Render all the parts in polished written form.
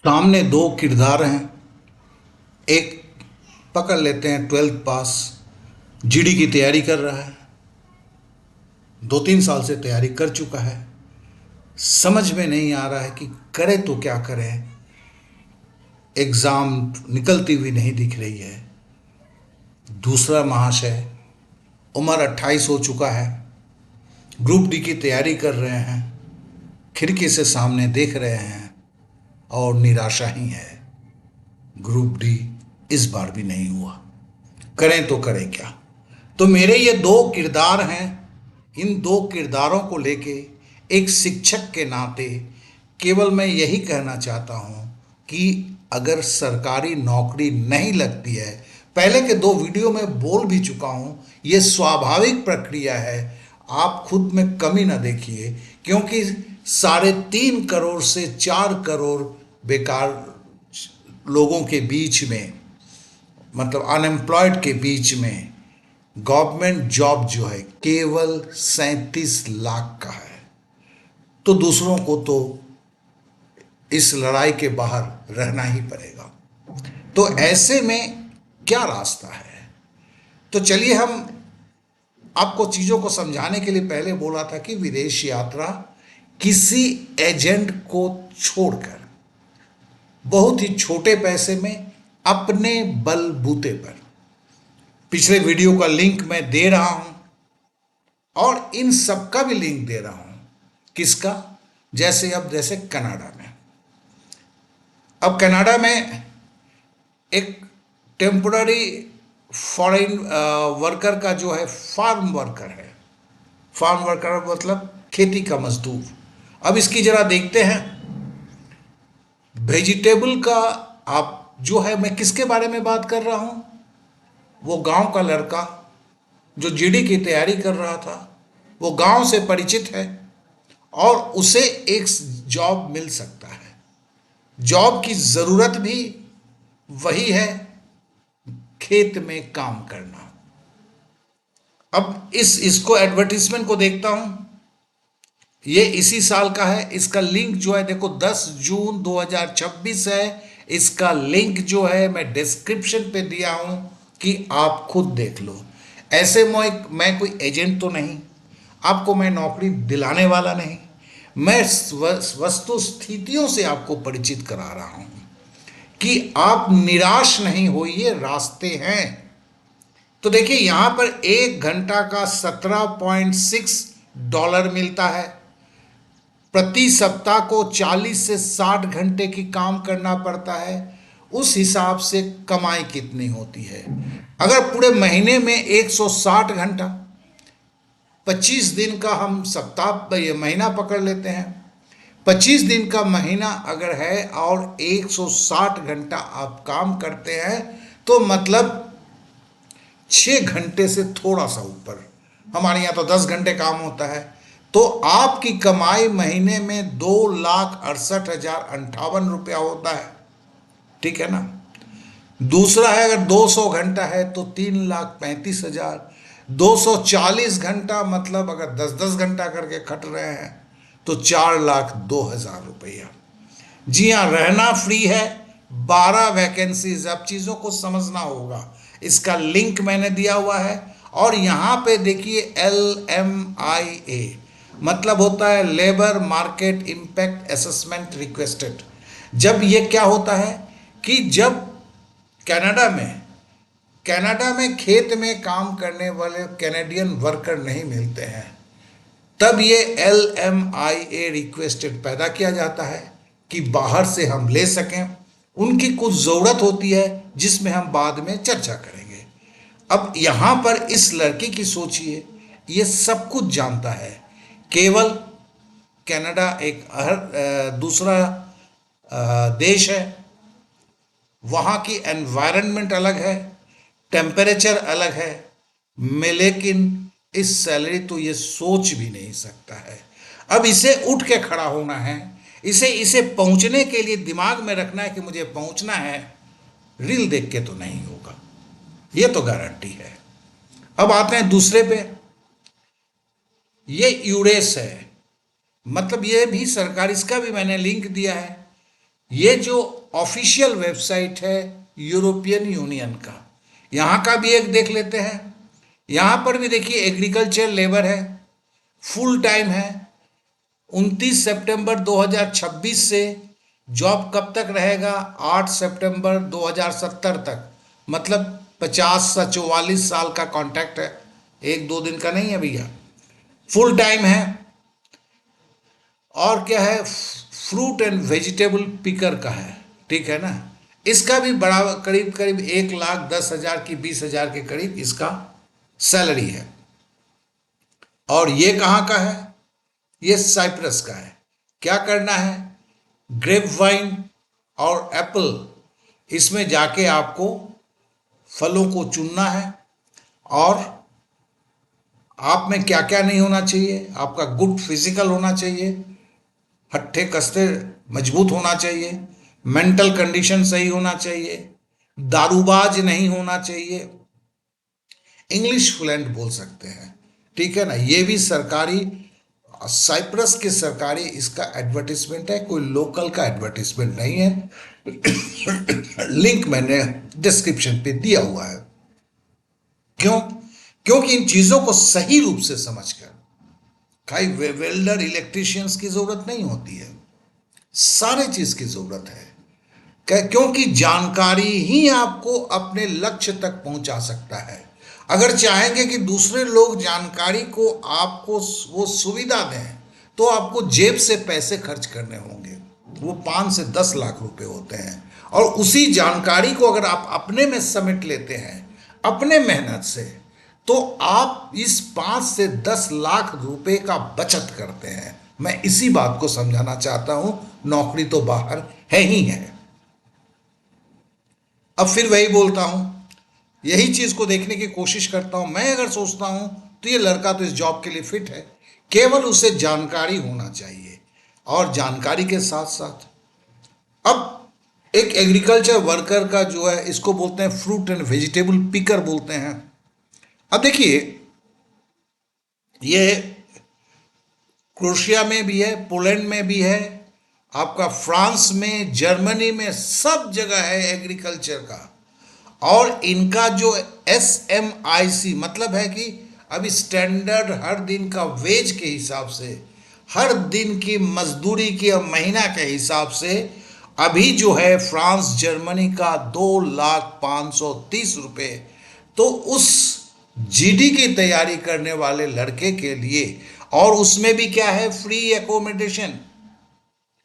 सामने दो किरदार हैं। एक पकड़ लेते हैं 12th पास, जीडी की तैयारी कर रहा है, 2-3 साल से तैयारी कर चुका है। समझ में नहीं आ रहा है कि करे तो क्या करें। एग्ज़ाम निकलती हुई नहीं दिख रही है। दूसरा महाशय उम्र 28 हो चुका है, ग्रुप डी की तैयारी कर रहे हैं, खिड़की से सामने देख रहे हैं और निराशा ही है। ग्रुप डी इस बार भी नहीं हुआ। करें तो करें क्या। तो मेरे ये दो किरदार हैं। इन दो किरदारों को लेके एक शिक्षक के नाते केवल मैं यही कहना चाहता हूँ कि अगर सरकारी नौकरी नहीं लगती है, पहले के दो वीडियो में बोल भी चुका हूँ, ये स्वाभाविक प्रक्रिया है। आप खुद में कमी ना देखिए, क्योंकि 3.5 करोड़ से 4 करोड़ बेकार लोगों के बीच में, मतलब अनएम्प्लॉयड के बीच में, गवर्नमेंट जॉब जो है केवल 37 लाख का है। तो दूसरों को तो इस लड़ाई के बाहर रहना ही पड़ेगा। तो ऐसे में क्या रास्ता है। तो चलिए, हम आपको चीज़ों को समझाने के लिए पहले बोला था कि विदेश यात्रा किसी एजेंट को छोड़कर बहुत ही छोटे पैसे में अपने बलबूते पर, पिछले वीडियो का लिंक मैं दे रहा हूं और इन सब का भी लिंक दे रहा हूं। किसका? जैसे कनाडा में, अब कनाडा में एक टेम्पोररी फॉरेन वर्कर का जो है, फार्म वर्कर है। फार्म वर्कर मतलब खेती का मजदूर। अब इसकी जरा देखते हैं वेजिटेबल का। आप जो है, मैं किसके बारे में बात कर रहा हूं? वो गांव का लड़का जो जीडी की तैयारी कर रहा था, वो गांव से परिचित है और उसे एक जॉब मिल सकता है। जॉब की जरूरत भी वही है, खेत में काम करना। अब इसको एडवर्टीजमेंट को देखता हूं, ये इसी साल का है। इसका लिंक जो है देखो, 10 जून 2026 है। इसका लिंक जो है मैं डिस्क्रिप्शन पे दिया हूं कि आप खुद देख लो। ऐसे मैं कोई एजेंट तो नहीं, आपको मैं नौकरी दिलाने वाला नहीं। मैं वस्तु स्थितियों से आपको परिचित करा रहा हूं कि आप निराश नहीं होइए, रास्ते हैं। तो देखिए, यहां पर 1 घंटा का $17.6 मिलता है। प्रति सप्ताह को 40 से 60 घंटे की काम करना पड़ता है। उस हिसाब से कमाई कितनी होती है? अगर पूरे महीने में 160 घंटा, 25 दिन का हम सप्ताह ये महीना पकड़ लेते हैं, 25 दिन का महीना अगर है और 160 घंटा आप काम करते हैं, तो मतलब 6 घंटे से थोड़ा सा ऊपर, हमारे यहाँ तो 10 घंटे काम होता है, तो आपकी कमाई महीने में 2,68,058 होता है। ठीक है ना। दूसरा है, अगर 200 घंटा है तो 3,35,000। 240 घंटा मतलब अगर 10-10 घंटा करके खट रहे हैं तो 4,02,000 रुपया। जी हाँ, रहना फ्री है, 12 वैकेंसीज। अब चीज़ों को समझना होगा। इसका लिंक मैंने दिया हुआ है। और यहाँ पे देखिए, LMIA मतलब होता है labour market impact assessment requested. जब ये क्या होता है कि जब कनाडा में खेत में काम करने वाले कैनेडियन वर्कर नहीं मिलते हैं, तब ये LMIA रिक्वेस्टेड पैदा किया जाता है कि बाहर से हम ले सकें। उनकी कुछ ज़रूरत होती है जिसमें हम बाद में चर्चा करेंगे। अब यहाँ पर इस लड़की की सोचिए, ये सब कुछ जानता है। केवल कनाडा एक दूसरा देश है, वहाँ की एनवायरनमेंट अलग है, टेम्परेचर अलग है, लेकिन इस सैलरी तो ये सोच भी नहीं सकता है। अब इसे उठ के खड़ा होना है, इसे पहुंचने के लिए दिमाग में रखना है कि मुझे पहुंचना है। रील देख के तो नहीं होगा, ये तो गारंटी है। अब आते हैं दूसरे पे। ये यूरेस है, मतलब ये भी सरकार, इसका भी मैंने लिंक दिया है। ये जो ऑफिशियल वेबसाइट है यूरोपियन यूनियन का, यहाँ का भी एक देख लेते हैं। यहाँ पर भी देखिए एग्रीकल्चर लेबर है, फुल टाइम है, 29 सितंबर 2026 से, जॉब कब तक रहेगा, 8 सितंबर 2070 तक, मतलब 50 से 44 साल का कॉन्ट्रैक्ट है, एक दो दिन का नहीं है भैया, फुल टाइम है। और क्या है, फ्रूट एंड वेजिटेबल पिकर का है, ठीक है ना। इसका भी बड़ा करीब करीब 1,10,000 की 20,000 के करीब इसका सैलरी है। और ये कहाँ का है, ये साइप्रस का है। क्या करना है, ग्रेप वाइन और एप्पल, इसमें जाके आपको फलों को चुनना है। और आप में क्या क्या नहीं होना चाहिए, आपका गुड फिजिकल होना चाहिए, हट्ठे कस्ते मजबूत होना चाहिए, मेंटल कंडीशन सही होना चाहिए, दारूबाज नहीं होना चाहिए, इंग्लिश फ्लुएंट बोल सकते हैं, ठीक है ना। ये भी सरकारी, साइप्रस के सरकारी इसका एडवर्टिजमेंट है, कोई लोकल का एडवर्टिजमेंट नहीं है। लिंक मैंने डिस्क्रिप्शन पे दिया हुआ है। क्यों, क्योंकि इन चीजों को सही रूप से समझकर, कई वेल्डर इलेक्ट्रिशियंस की जरूरत नहीं होती है, सारे चीज की जरूरत है। क्योंकि जानकारी ही आपको अपने लक्ष्य तक पहुंचा सकता है। अगर चाहेंगे कि दूसरे लोग जानकारी को आपको वो सुविधा दें, तो आपको जेब से पैसे खर्च करने होंगे, वो 5 से 10 लाख रुपए होते हैं। और उसी जानकारी को अगर आप अपने में समेट लेते हैं अपने मेहनत से, तो आप इस 5 से 10 लाख रुपए का बचत करते हैं। मैं इसी बात को समझाना चाहता हूं, नौकरी तो बाहर है ही है। अब फिर वही बोलता हूं, यही चीज को देखने की कोशिश करता हूं। मैं अगर सोचता हूं तो ये लड़का तो इस जॉब के लिए फिट है, केवल उसे जानकारी होना चाहिए। और जानकारी के साथ साथ अब एक एग्रीकल्चर वर्कर का जो है, इसको बोलते हैं फ्रूट एंड वेजिटेबल पिकर बोलते हैं। अब देखिए, ये क्रोएशिया में भी है, पोलैंड में भी है, आपका फ्रांस में, जर्मनी में, सब जगह है एग्रीकल्चर का। और इनका जो SMIC मतलब है कि अभी स्टैंडर्ड हर दिन का वेज के हिसाब से, हर दिन की मजदूरी की और महीना के हिसाब से, अभी जो है फ्रांस जर्मनी का 2,530,000 रुपये। तो उस GD की तैयारी करने वाले लड़के के लिए, और उसमें भी क्या है, फ्री एकोमोडेशन,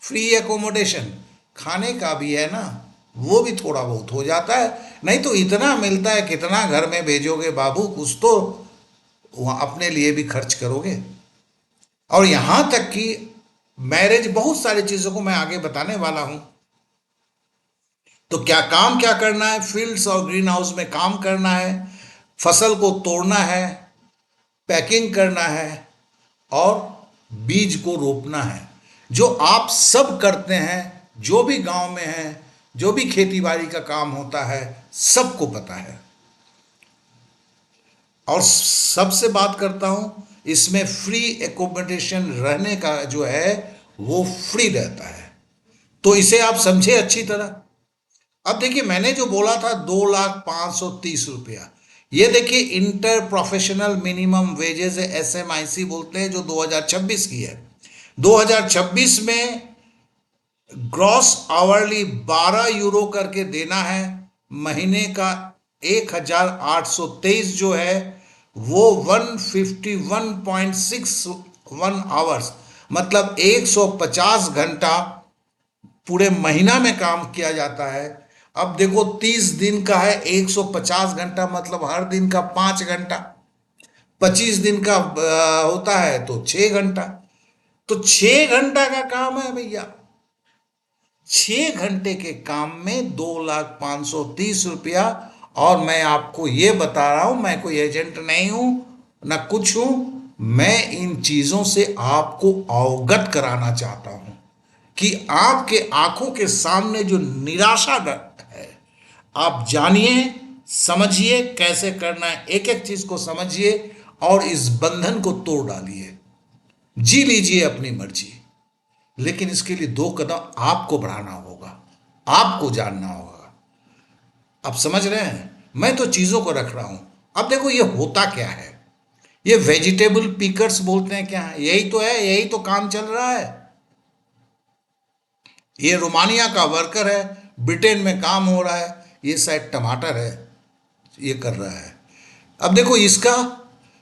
फ्री एकोमोडेशन, खाने का भी है ना, वो भी थोड़ा बहुत हो जाता है। नहीं तो इतना मिलता है, कितना घर में भेजोगे बाबू, कुछ तो वहाँ अपने लिए भी खर्च करोगे। और यहां तक कि मैरिज, बहुत सारी चीजों को मैं आगे बताने वाला हूं। तो क्या करना है, फील्ड्स और ग्रीन हाउस में काम करना है, फसल को तोड़ना है, पैकिंग करना है और बीज को रोपना है, जो आप सब करते हैं, जो भी गांव में है, जो भी खेती बाड़ी का काम होता है, सबको पता है। और सबसे बात करता हूं, इसमें फ्री एकोमोडेशन रहने का जो है वो फ्री रहता है। तो इसे आप समझे अच्छी तरह। अब देखिए, मैंने जो बोला था 2,530,000 रुपया, ये देखिए इंटर प्रोफेशनल मिनिमम वेजेस है, SMIC बोलते हैं, जो 2026 की है। 2026 में ग्रॉस आवरली 12 यूरो करके देना है, महीने का 1,823 जो है वो 151.61 आवर्स, मतलब 150 घंटा पूरे महीना में काम किया जाता है। अब देखो 30 दिन का है, 150 घंटा मतलब हर दिन का 5 घंटा, 25 दिन का होता है तो 6 घंटा। तो 6 घंटा का काम है भैया, 6 घंटे के काम में 2,530,000 रुपया। और मैं आपको ये बता रहा हूं, मैं कोई एजेंट नहीं हूं ना कुछ हूं, मैं इन चीजों से आपको अवगत कराना चाहता हूं कि आपके आंखों के सामने जो निराशा है, आप जानिए, समझिए कैसे करना है, एक एक चीज को समझिए और इस बंधन को तोड़ डालिए, जी लीजिए अपनी मर्जी। लेकिन इसके लिए 2 कदम आपको बढ़ाना होगा, आपको जानना होगा। आप समझ रहे हैं? मैं तो चीजों को रख रहा हूं। अब देखो ये होता क्या है, ये वेजिटेबल पिकर्स बोलते हैं क्या है? यही तो है, यही तो काम चल रहा है। ये रोमानिया का वर्कर है, ब्रिटेन में काम हो रहा है, ये शायद टमाटर है, ये कर रहा है। अब देखो इसका,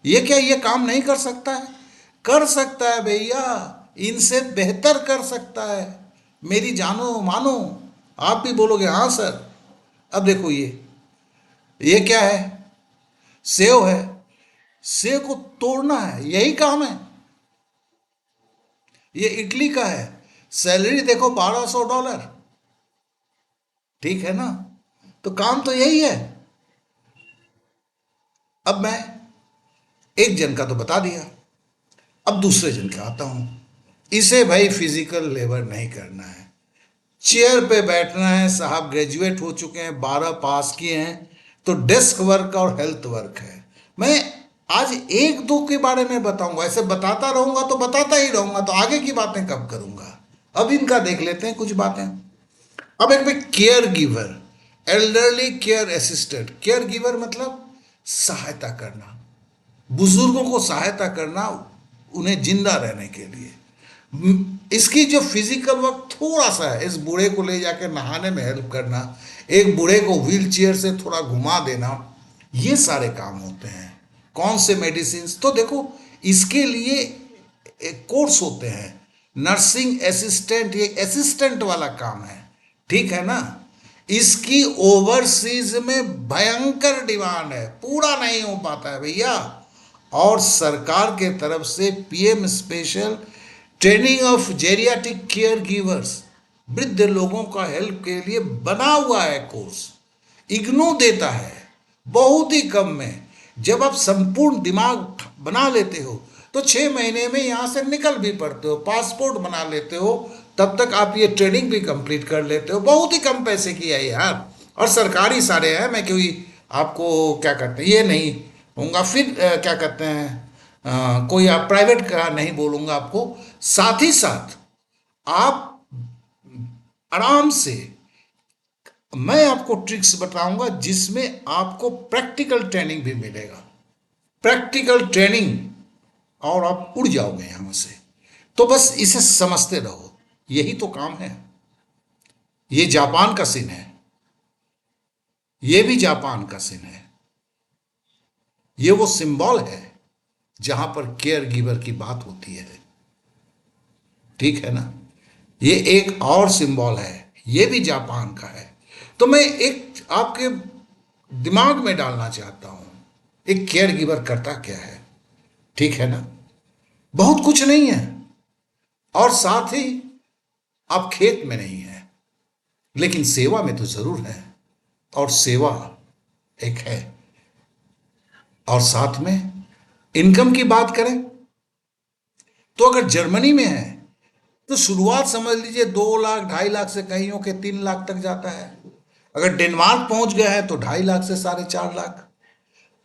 ये क्या ये काम नहीं कर सकता है? कर सकता है भैया, इनसे बेहतर कर सकता है। मेरी जानो मानो, आप भी बोलोगे हाँ सर। अब देखो ये क्या है? सेव है, सेव को तोड़ना है, यही काम है। ये इटली का है, सैलरी देखो $1200, ठीक है ना? तो काम तो यही है। अब मैं एक जन का तो बता दिया, अब दूसरे जन का आता हूं। इसे भाई फिजिकल लेबर नहीं करना है, चेयर पे बैठना है। साहब ग्रेजुएट हो चुके हैं, 12 पास किए हैं, तो डेस्क वर्क और हेल्थ वर्क है। मैं आज एक दो के बारे में बताऊंगा, ऐसे बताता रहूंगा तो बताता ही रहूंगा, तो आगे की बातें कब करूंगा? अब इनका देख लेते हैं कुछ बातें। अब एक में care giver, elderly care assistant. Care giver मतलब सहायता करना, बुजुर्गों को सहायता करना, उन्हें जिंदा रहने के लिए। इसकी जो फिजिकल वर्क थोड़ा सा है, इस बूढ़े को ले जाके नहाने में हेल्प करना, एक बूढ़े को व्हील चेयर से थोड़ा घुमा देना, ये सारे काम होते हैं। कौन से मेडिसिन, तो देखो इसके लिए एक कोर्स होते हैं, नर्सिंग असिस्टेंट, ये असिस्टेंट वाला काम है, ठीक है ना? इसकी ओवरसीज में भयंकर डिमांड है, पूरा नहीं हो पाता है भैया। और सरकार के तरफ से PM special training of geriatric care givers, वृद्ध लोगों का हेल्प के लिए बना हुआ है कोर्स, इग्नू देता है बहुत ही कम में। जब आप संपूर्ण दिमाग बना लेते हो तो 6 महीने में यहां से निकल भी पड़ते हो, पासपोर्ट बना लेते हो, तब तक आप ये ट्रेनिंग भी कंप्लीट कर लेते हो। बहुत ही कम पैसे की है यार, और सरकारी सारे हैं। मैं क्यों आपको क्या कहते हैं ये नहीं होऊंगा, फिर क्या कहते हैं कोई आप प्राइवेट का नहीं बोलूंगा आपको। साथ ही साथ आप आराम से, मैं आपको ट्रिक्स बताऊंगा जिसमें आपको प्रैक्टिकल ट्रेनिंग भी मिलेगा, प्रैक्टिकल ट्रेनिंग, और आप उड़ जाओगे यहां से। तो बस इसे समझते रहो, यही तो काम है। ये जापान का सीन है, ये भी जापान का सीन है। ये वो सिंबल है जहां पर केयर गिवर की बात होती है, ठीक है ना? ये एक और सिंबल है, ये भी जापान का है। तो मैं एक आपके दिमाग में डालना चाहता हूं, एक केयर गिवर करता क्या है, ठीक है ना? बहुत कुछ नहीं है, और साथ ही आप खेत में नहीं है, लेकिन सेवा में तो जरूर है, और सेवा एक है। और साथ में इनकम की बात करें तो अगर जर्मनी में है तो शुरुआत समझ लीजिए 2 लाख 2.5 लाख से, कहीं हो के 3 लाख तक जाता है। अगर डेनमार्क पहुंच गए हैं तो 2.5 लाख से 4.5 लाख।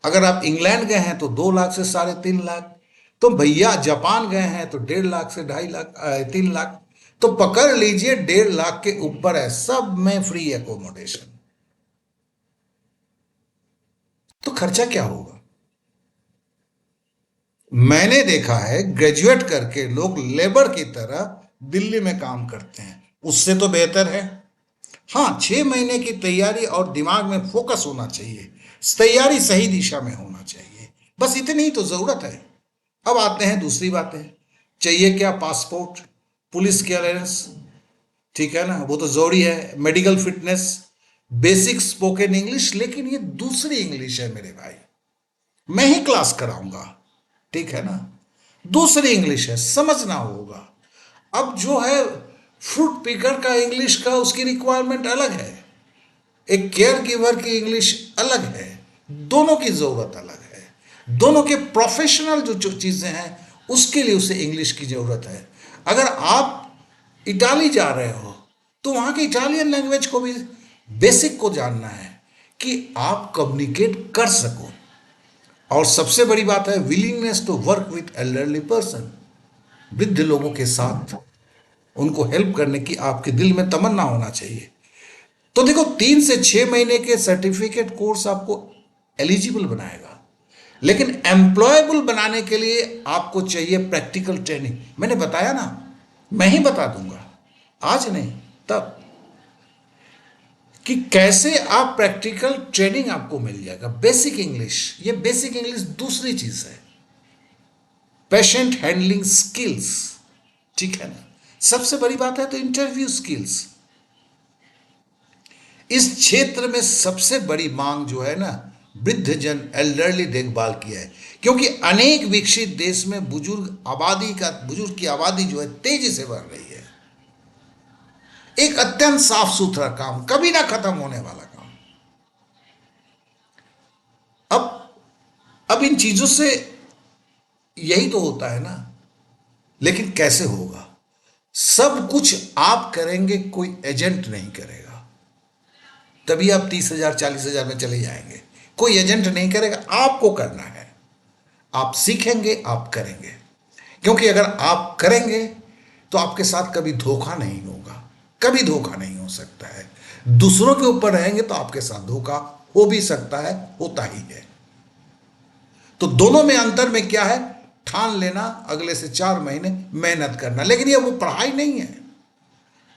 अगर आप इंग्लैंड गए हैं तो 2 लाख से 3.5 लाख। तो भैया जापान गए हैं तो 1.5 लाख से 2.5 लाख 3 लाख। तो पकड़ लीजिए 1.5 लाख के ऊपर है, सब में फ्री एकोमोडेशन। तो खर्चा क्या होगा? मैंने देखा है ग्रेजुएट करके लोग लेबर की तरह दिल्ली में काम करते हैं, उससे तो बेहतर है। हाँ, 6 महीने की तैयारी और दिमाग में फोकस होना चाहिए, तैयारी सही दिशा में होना चाहिए, बस इतनी ही तो जरूरत है। अब आते हैं दूसरी बातें। चाहिए क्या? पासपोर्ट, पुलिस क्लियरेंस, ठीक है ना, वो तो जरूरी है। Medical fitness, basic spoken English, लेकिन ये दूसरी इंग्लिश है मेरे भाई, मैं ही क्लास कराऊंगा, ठीक है ना? दूसरी इंग्लिश है, समझना होगा। अब जो है फ्रूट पिकर का इंग्लिश का, उसकी रिक्वायरमेंट अलग है, एक केयर गिवर की इंग्लिश अलग है, दोनों की जरूरत अलग है। दोनों के प्रोफेशनल जो चीजें हैं उसके लिए उसे इंग्लिश की जरूरत है। अगर आप इटाली जा रहे हो तो वहां के इटालियन लैंग्वेज को भी बेसिक को जानना है कि आप कम्युनिकेट कर सको। और सबसे बड़ी बात है willingness to work with elderly person, वृद्ध लोगों के साथ उनको हेल्प करने की आपके दिल में तमन्ना होना चाहिए। तो देखो, 3 से 6 महीने के सर्टिफिकेट कोर्स आपको एलिजिबल बनाएगा, लेकिन एम्प्लॉयबल बनाने के लिए आपको चाहिए प्रैक्टिकल ट्रेनिंग। मैंने बताया ना, मैं ही बता दूंगा, आज नहीं तब, कि कैसे आप प्रैक्टिकल ट्रेनिंग आपको मिल जाएगा। बेसिक इंग्लिश, ये बेसिक इंग्लिश दूसरी चीज है। पेशेंट हैंडलिंग स्किल्स, ठीक है ना। सबसे बड़ी बात है तो इंटरव्यू स्किल्स। इस क्षेत्र में सबसे बड़ी मांग जो है ना, वृद्ध जन, एल्डरली देखभाल की है, क्योंकि अनेक विकसित देश में बुजुर्ग की आबादी जो है तेजी से बढ़ रही है। एक अत्यंत साफ सुथरा काम, कभी ना खत्म होने वाला काम। अब इन चीजों से यही तो होता है ना, लेकिन कैसे होगा? सब कुछ आप करेंगे, कोई एजेंट नहीं करेगा। तभी आप 30,000 40,000 में चले जाएंगे। कोई एजेंट नहीं करेगा, आपको करना है। आप सीखेंगे, आप करेंगे, क्योंकि अगर आप करेंगे तो आपके साथ कभी धोखा नहीं होगा, कभी धोखा नहीं हो सकता है। दूसरों के ऊपर रहेंगे तो आपके साथ धोखा हो भी सकता है, होता ही है। तो दोनों में अंतर में क्या है? ठान लेना, अगले से 4 महीने मेहनत करना। लेकिन ये वो पढ़ाई नहीं है,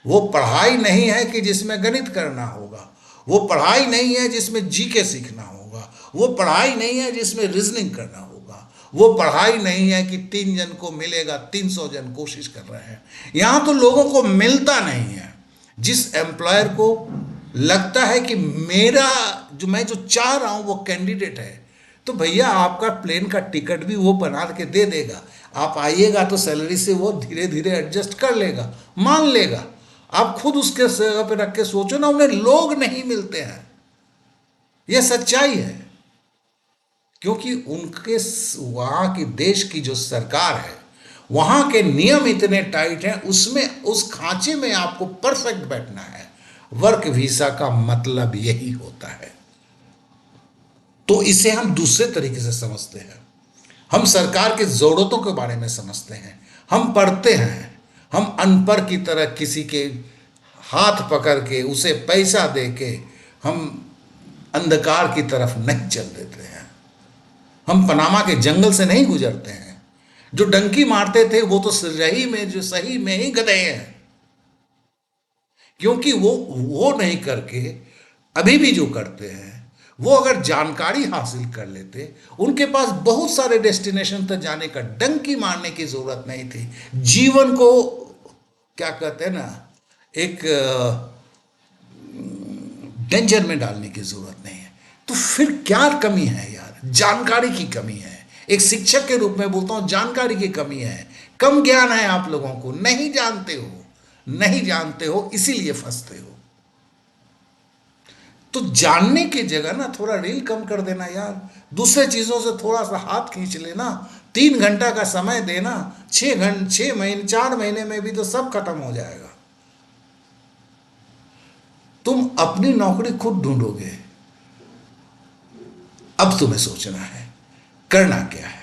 वो पढ़ाई नहीं है कि जिसमें गणित करना होगा, वो पढ़ाई नहीं है जिसमें जीके सीखना होगा, वो पढ़ाई नहीं है जिसमें रीजनिंग करना होगा, वो पढ़ाई नहीं है कि 3 जन को मिलेगा, 300 जन कोशिश कर रहे हैं। यहां तो लोगों को मिलता नहीं है। जिस एम्प्लॉयर को लगता है कि मैं जो चाह रहा हूं वो कैंडिडेट है, तो भैया आपका प्लेन का टिकट भी वो बना के दे देगा। आप आइएगा तो सैलरी से वो धीरे धीरे एडजस्ट कर लेगा, मान लेगा। आप खुद उसके जगह पे रख के सोचो ना, उन्हें लोग नहीं मिलते हैं, यह सच्चाई है। क्योंकि उनके वहां की देश की जो सरकार है, वहां के नियम इतने टाइट हैं, उसमें उस खांचे में आपको परफेक्ट बैठना है। वर्क वीजा का मतलब यही होता है। तो इसे हम दूसरे तरीके से समझते हैं। हम सरकार की जरूरतों के बारे में समझते हैं, हम पढ़ते हैं। हम अनपढ़ की तरह किसी के हाथ पकड़ के उसे पैसा दे के हम अंधकार की तरफ नहीं चल देते हैं। हम पनामा के जंगल से नहीं गुजरते हैं। जो डंकी मारते थे वो तो सही में ही गधे हैं, क्योंकि वो नहीं करके अभी भी जो करते हैं, वो अगर जानकारी हासिल कर लेते, उनके पास बहुत सारे डेस्टिनेशन तक जाने का डंकी मारने की जरूरत नहीं थी। जीवन को क्या कहते हैं ना, एक डेंजर में डालने की जरूरत नहीं है। तो फिर क्या कमी है यार? जानकारी की कमी है। एक शिक्षक के रूप में बोलता हूं, जानकारी की कमी है, कम ज्ञान है आप लोगों को, नहीं जानते हो, इसीलिए फंसते हो। तो जानने की जगह ना थोड़ा रील कम कर देना यार, दूसरे चीजों से थोड़ा सा हाथ खींच लेना, 3 घंटा का समय देना, 6 महीने 4 महीने में भी तो सब खत्म हो जाएगा। तुम अपनी नौकरी खुद ढूंढोगे। अब तुम्हें सोचना है करना क्या है।